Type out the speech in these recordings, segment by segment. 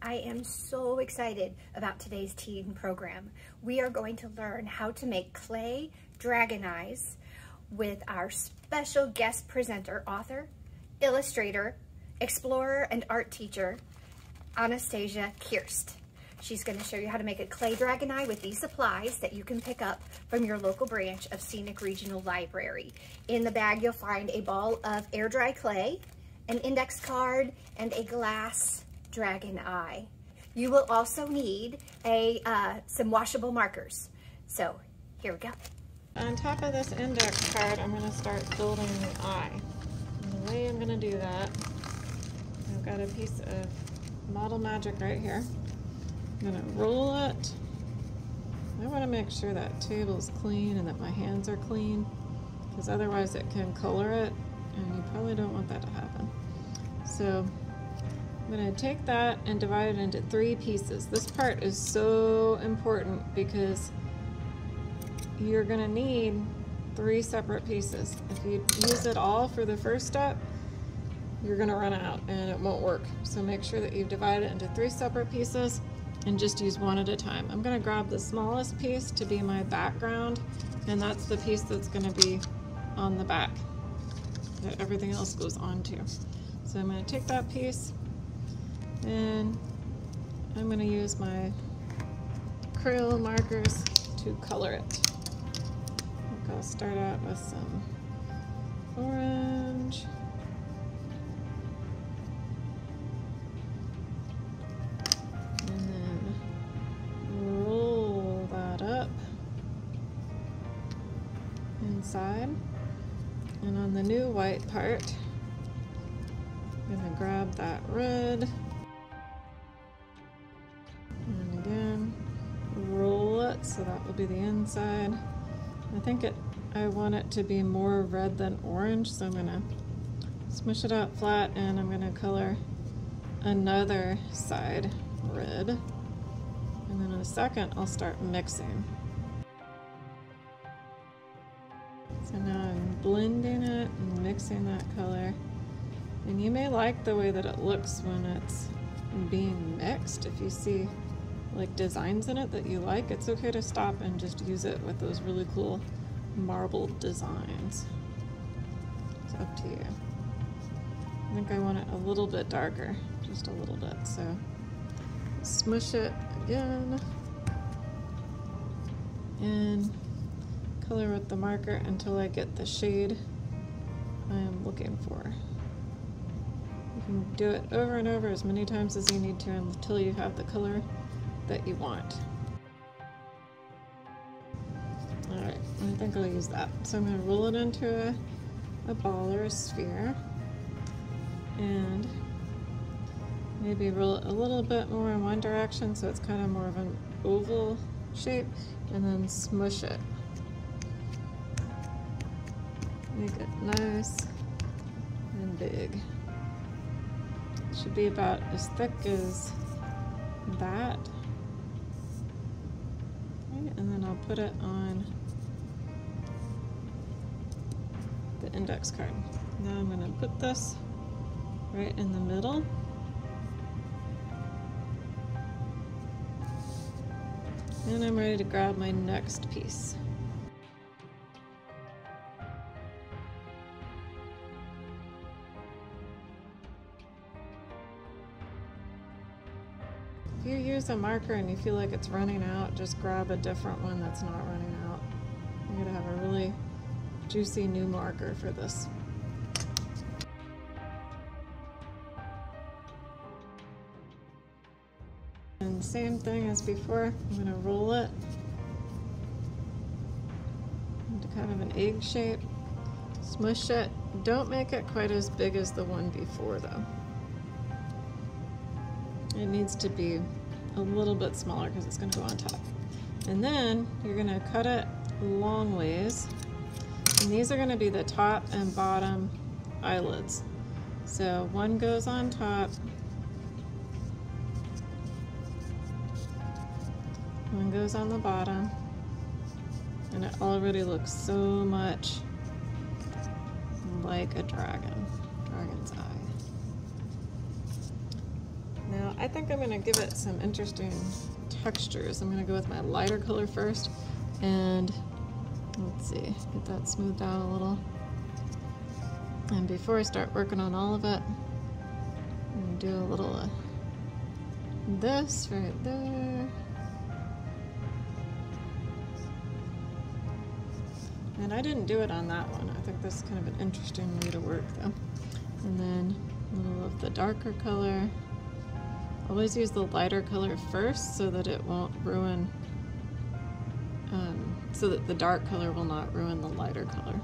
I am so excited about today's teen program. We are going to learn how to make clay dragon eyes with our special guest presenter, author, illustrator, explorer, and art teacher, Anastasia Kierst. She's going to show you how to make a clay dragon eye with these supplies that you can pick up from your local branch of Scenic Regional Library. In the bag, you'll find a ball of air dry clay, an index card, and a glass dragon eye. You will also need some washable markers. So here we go. On top of this index card, I'm going to start building the eye. And the way I'm going to do that, I've got a piece of Model Magic right here. I'm going to roll it. I want to make sure that table is clean and that my hands are clean, because otherwise it can color it, and you probably don't want that to happen. So I'm going to take that and divide it into 3 pieces. This part is so important because you're going to need 3 separate pieces. If you use it all for the first step, you're going to run out and it won't work. So make sure that you've divided it into 3 separate pieces and just use one at a time. I'm going to grab the smallest piece to be my background, and that's the piece that's going to be on the back that everything else goes onto. So I'm going to take that piece and I'm going to use my acrylic markers to color it. I think I'll start out with some orange. And then roll that up inside. And on the new white part, I'm going to grab that red. And again, roll it so that will be the inside. I want it to be more red than orange, so I'm going to smush it out flat and I'm going to color another side red. And then in a second, I'll start mixing. So now I'm blending it and mixing that color. And you may like the way that it looks when it's being mixed. If you see like designs in it that you like, it's okay to stop and just use it with those really cool marble designs. It's up to you. I think I want it a little bit darker, just a little bit. So smush it again and color with the marker until I get the shade I am looking for. You can do it over and over as many times as you need to until you have the color that you want. Alright, I think I'll use that. So I'm going to roll it into a ball or a sphere and maybe roll it a little bit more in one direction so it's kind of more of an oval shape, and then smush it. Make it nice and big. It should be about as thick as that. Okay, and then I'll put it on the index card. Now I'm going to put this right in the middle. And I'm ready to grab my next piece. If you use a marker and you feel like it's running out, just grab a different one that's not running out. I'm going to have a really juicy new marker for this. And same thing as before, I'm going to roll it into kind of an egg shape, smush it. Don't make it quite as big as the one before though. It needs to be a little bit smaller because it's going to go on top. And then you're going to cut it long ways. And these are going to be the top and bottom eyelids. So one goes on top, one goes on the bottom, and it already looks so much like a dragon's eye. Now I think I'm going to give it some interesting textures. I'm going to go with my lighter color first, and let's see, get that smoothed out a little. And before I start working on all of it, I'm going to do a little this right there. And I didn't do it on that one. I think this is kind of an interesting way to work though. And then a little of the darker color. Always use the lighter color first so that it won't ruin, so that the dark color will not ruin the lighter color.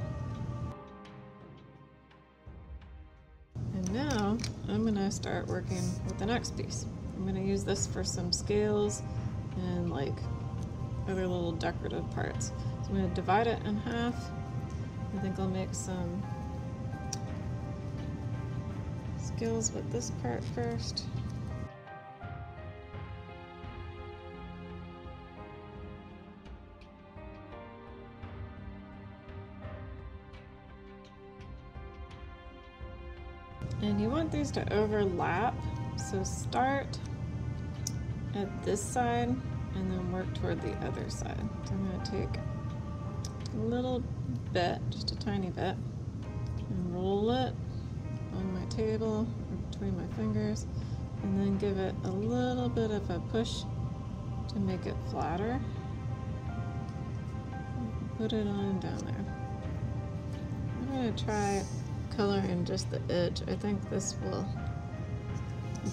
And now I'm gonna start working with the next piece. I'm gonna use this for some scales and like other little decorative parts. So I'm gonna divide it in half. I think I'll make some scales with this part first. And you want these to overlap, so start at this side and then work toward the other side. So I'm going to take a little bit, just a tiny bit, and roll it on my table or between my fingers, and then give it a little bit of a push to make it flatter. Put it on down there. I'm going to try coloring just the edge. I think this will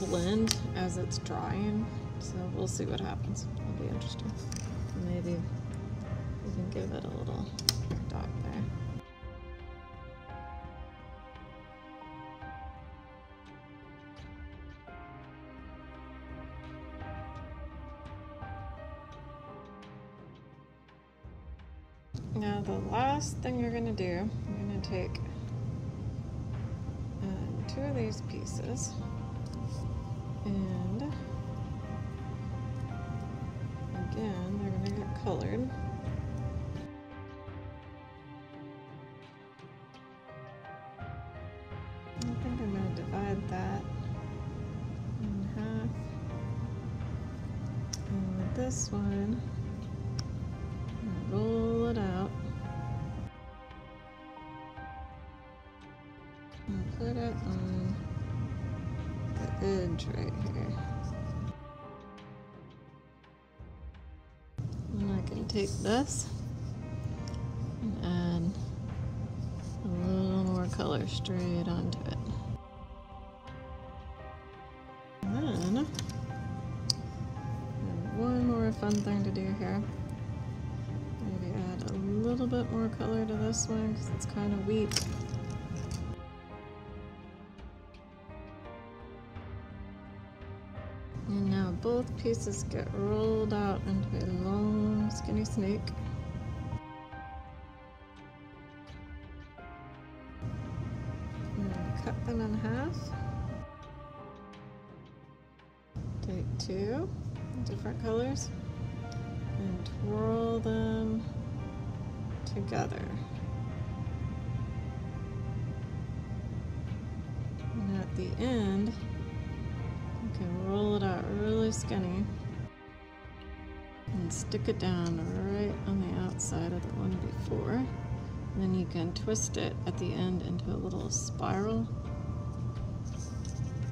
blend as it's drying, so we'll see what happens. It'll be interesting. Maybe we can give it a little dot there. Now the last thing you're going to do, you're going to take two of these pieces, and again they're going to get colored. I think I'm going to divide that in half, and with this one I'm going to roll it out and put it on the edge right here. And I can take this and add a little more color straight onto it. And then one more fun thing to do here. Maybe add a little bit more color to this one because it's kind of weak. And now both pieces get rolled out into a long, skinny snake. And cut them in half. Take two different colors and twirl them together. And at the end, you can roll it out really skinny and stick it down right on the outside of the one before. And then you can twist it at the end into a little spiral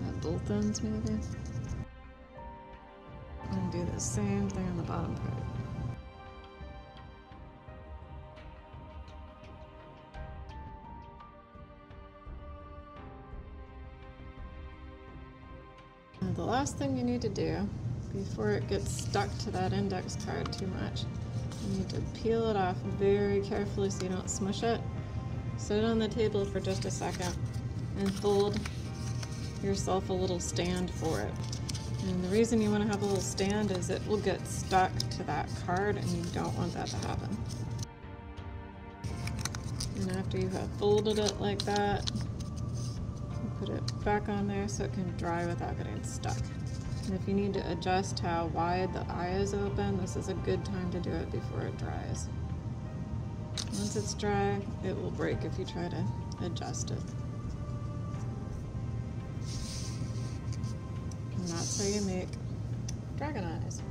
at both ends maybe. And do the same thing on the bottom part. The last thing you need to do before it gets stuck to that index card too much, you need to peel it off very carefully so you don't smush it. Set it on the table for just a second and fold yourself a little stand for it. And the reason you want to have a little stand is it will get stuck to that card and you don't want that to happen. And after you have folded it like that, put it back on there so it can dry without getting stuck. And if you need to adjust how wide the eye is open, this is a good time to do it before it dries. Once it's dry, it will break if you try to adjust it. And that's that's how you make dragon eyes.